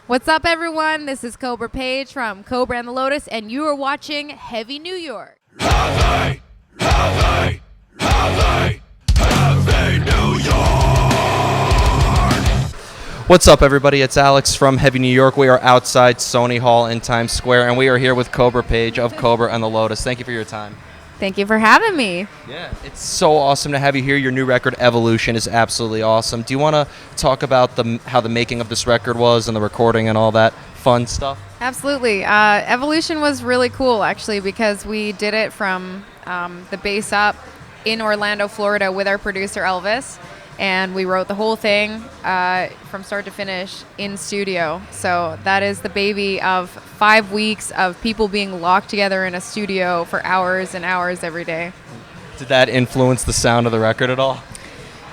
What's up, everyone? This is Kobra Paige from Kobra and the Lotus, and you are watching Heavy New York. Heavy, heavy, heavy, heavy New York! What's up, everybody? It's Alex from Heavy New York. We are outside Sony Hall in Times Square, and we are here with Kobra Paige of Kobra and the Lotus. Thank you for your time. Thank you for having me. Yeah, it's so awesome to have you here. Your new record, Evolution, is absolutely awesome. Do you want to talk about how the making of this record was and the recording and all that fun stuff? Absolutely. Evolution was really cool, actually, because we did it from the base up in Orlando, Florida, with our producer, Elvis. And we wrote the whole thing from start to finish in studio. So that is the baby of 5 weeks of people being locked together in a studio for hours and hours every day. Did that influence the sound of the record at all?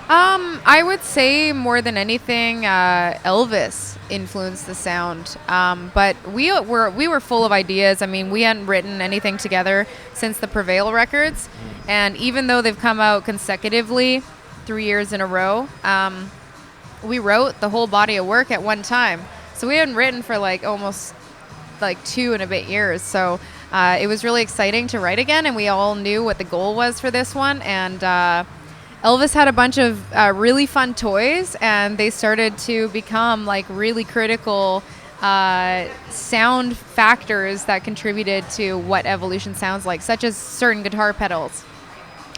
I would say more than anything, Elvis influenced the sound. But we were full of ideas. I mean, we hadn't written anything together since the Prevail records. And even though they've come out consecutively 3 years in a row, we wrote the whole body of work at one time. So we hadn't written for almost 2 and a bit years. So it was really exciting to write again, and we all knew what the goal was for this one. And Elvis had a bunch of really fun toys, and they started to become really critical sound factors that contributed to what Evolution sounds like, such as certain guitar pedals.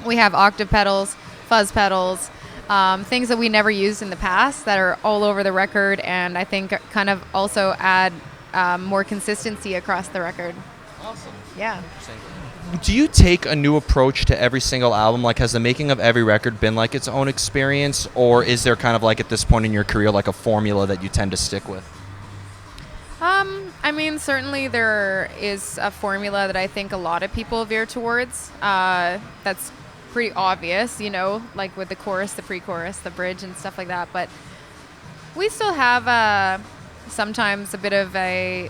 We have octave pedals, fuzz pedals, things that we never used in the past that are all over the record, and I think kind of also add more consistency across the record. Awesome. Yeah. Do you take a new approach to every single album? Has the making of every record been its own experience, or is there kind of at this point in your career a formula that you tend to stick with? I mean, certainly there is a formula that I think a lot of people veer towards. That's pretty obvious, with the chorus, the pre-chorus, the bridge, and stuff like that. But we still have sometimes a bit of a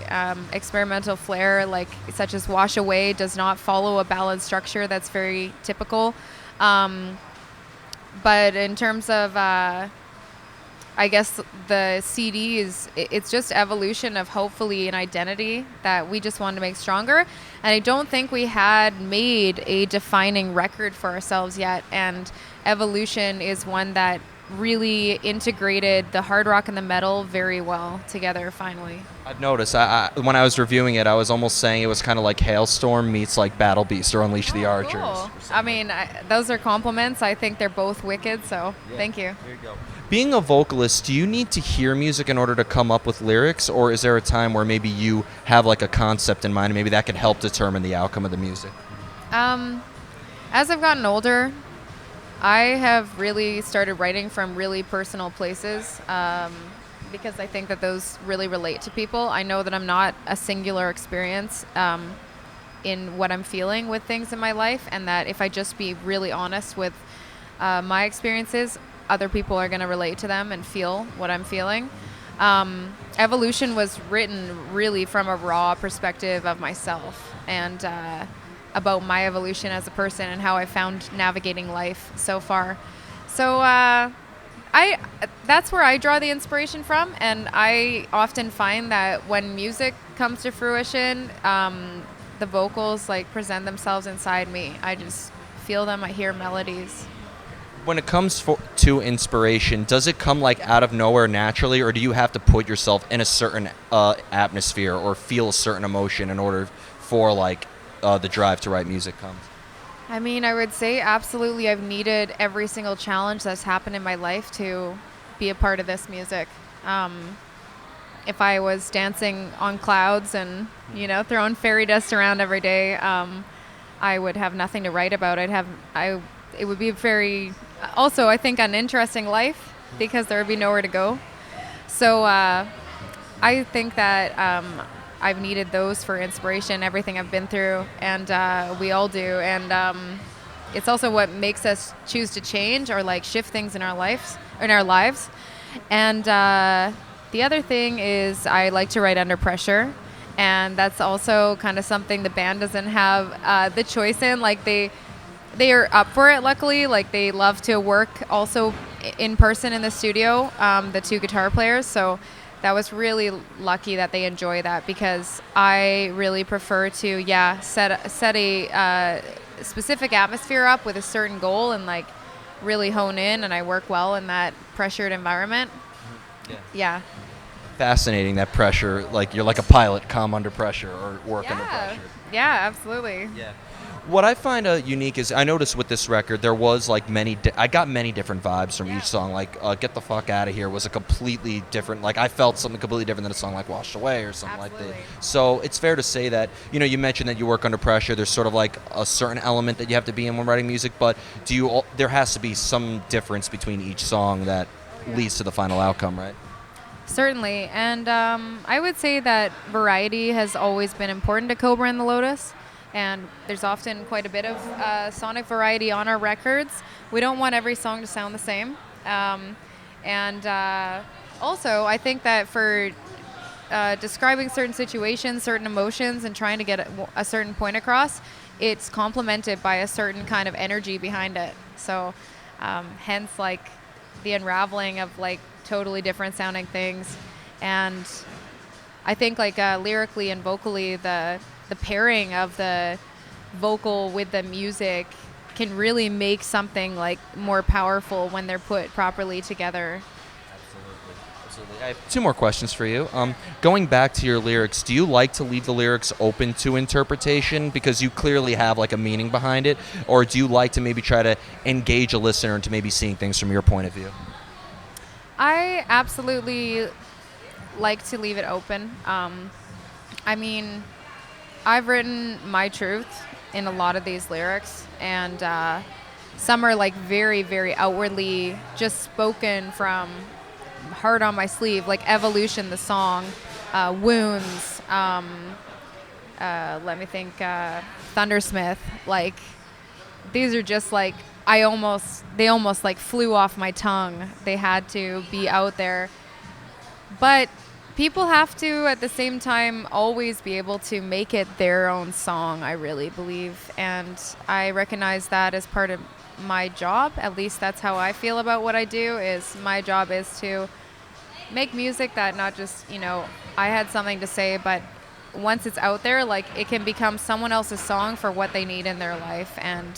experimental flair, such as Wash Away does not follow a ballad structure that's very typical. But in terms of, I guess the CD it's just evolution of hopefully an identity that we just wanted to make stronger. And I don't think we had made a defining record for ourselves yet. And Evolution is one that really integrated the hard rock and the metal very well together finally. I've noticed. When I was reviewing it, I was almost saying it was kind of like Hailstorm meets Battle Beast or Unleash the Archers. Cool. I mean, those are compliments. I think they're both wicked, so thank you. There you go. Being a vocalist, do you need to hear music in order to come up with lyrics, or is there a time where maybe you have a concept in mind and maybe that can help determine the outcome of the music? As I've gotten older, I have really started writing from really personal places because I think that those really relate to people. I know that I'm not a singular experience in what I'm feeling with things in my life, and that if I just be really honest with my experiences, other people are going to relate to them and feel what I'm feeling. Evolution was written really from a raw perspective of myself and about my evolution as a person and how I found navigating life so far. So that's where I draw the inspiration from, and I often find that when music comes to fruition, the vocals present themselves inside me. I just feel them, I hear melodies. When it comes to inspiration, does it come out of nowhere naturally, or do you have to put yourself in a certain atmosphere or feel a certain emotion in order for the drive to write music comes? I mean, I would say absolutely I've needed every single challenge that's happened in my life to be a part of this music. If I was dancing on clouds and, throwing fairy dust around every day, I would have nothing to write about. It would be also, I think, an interesting life because there would be nowhere to go. So I think that I've needed those for inspiration, everything I've been through, and we all do. And it's also what makes us choose to change or shift things in our lives. And the other thing is I like to write under pressure. And that's also kind of something the band doesn't have the choice in. They are up for it, luckily. They love to work also in person in the studio, the two guitar players. So that was really lucky that they enjoy that, because I really prefer to set a specific atmosphere up with a certain goal and like really hone in, and I work well in that pressured environment. Yeah. Fascinating, that pressure, like you're like a pilot, calm under pressure or work under pressure. Yeah, absolutely. Yeah. What I find unique is I noticed with this record there was like I got many different vibes from each song. Like Get the Fuck Out of Here was a completely different, like I felt something completely different than a song like Washed Away or something like that. So it's fair to say that, you mentioned that you work under pressure. There's sort of like a certain element that you have to be in when writing music, but there has to be some difference between each song that leads to the final outcome, right? Certainly. And I would say that variety has always been important to Kobra and the Lotus. And there's often quite a bit of sonic variety on our records. We don't want every song to sound the same. Also, I think that for describing certain situations, certain emotions, and trying to get a certain point across, it's complemented by a certain kind of energy behind it. So hence, like, the unraveling of, like, totally different sounding things. And I think, like, lyrically and vocally, the pairing of the vocal with the music can really make something like more powerful when they're put properly together. Absolutely. I have two more questions for you. Going back to your lyrics, do you like to leave the lyrics open to interpretation because you clearly have like a meaning behind it, or do you like to maybe try to engage a listener into maybe seeing things from your point of view? I absolutely like to leave it open. I mean, I've written my truth in a lot of these lyrics, and some are like very, very outwardly just spoken from heart on my sleeve, like Evolution, the song, Wounds, let me think, Thundersmith. Like, these are just like, they almost like flew off my tongue. They had to be out there. But people have to, at the same time, always be able to make it their own song, I really believe. And I recognize that as part of my job. At least that's how I feel about what I do, is my job is to make music that not just, I had something to say, but once it's out there, like, it can become someone else's song for what they need in their life. And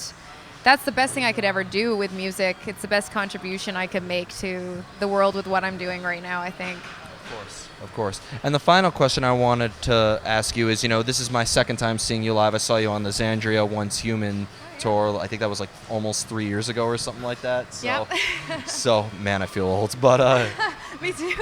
that's the best thing I could ever do with music. It's the best contribution I could make to the world with what I'm doing right now, I think. Of course. And the final question I wanted to ask you is, this is my second time seeing you live. I saw you on the Xandria Once Human tour. I think that was like almost 3 years ago or something like that. So, yep. So, man, I feel old. But Me too.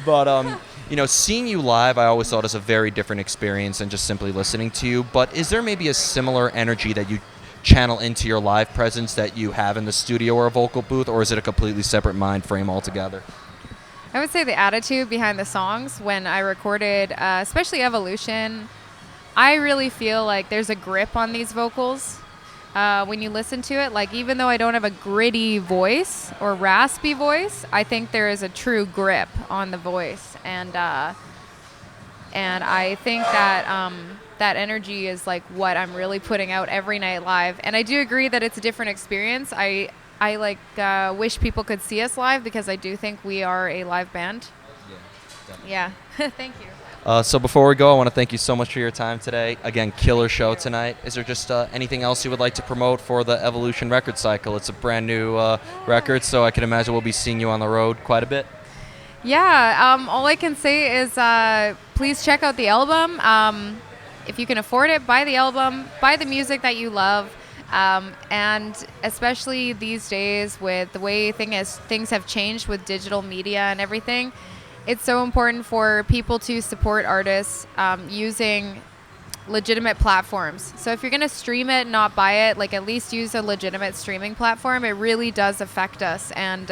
But seeing you live, I always thought was a very different experience than just simply listening to you. But is there maybe a similar energy that you channel into your live presence that you have in the studio or a vocal booth, or is it a completely separate mind frame altogether? I would say the attitude behind the songs when I recorded, especially Evolution, I really feel like there's a grip on these vocals. When you listen to it, like, even though I don't have a gritty voice or raspy voice, I think there is a true grip on the voice. And I think that that energy is like what I'm really putting out every night live. And I do agree that it's a different experience. I wish people could see us live, because I do think we are a live band. Yeah. Thank you. So before we go, I want to thank you so much for your time today. Again, killer show tonight. Is there just anything else you would like to promote for the Evolution record cycle? It's a brand new record, so I can imagine we'll be seeing you on the road quite a bit. Yeah. All I can say is please check out the album. If you can afford it, buy the album, buy the music that you love. And especially these days with the way things have changed with digital media and everything, it's so important for people to support artists using legitimate platforms. So if you're going to stream it, not buy it, like, at least use a legitimate streaming platform. It really does affect us and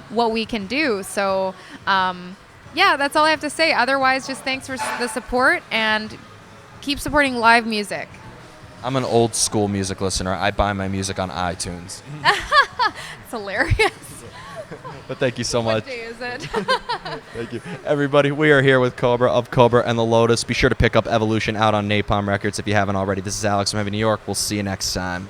what we can do. So yeah, that's all I have to say. Otherwise, just thanks for the support, and keep supporting live music. I'm an old school music listener. I buy my music on iTunes. It's hilarious. But thank you so much. What day is it? Thank you. Everybody, we are here with Kobra of Kobra and the Lotus. Be sure to pick up Evolution out on Napalm Records if you haven't already. This is Alex from Heavy New York. We'll see you next time.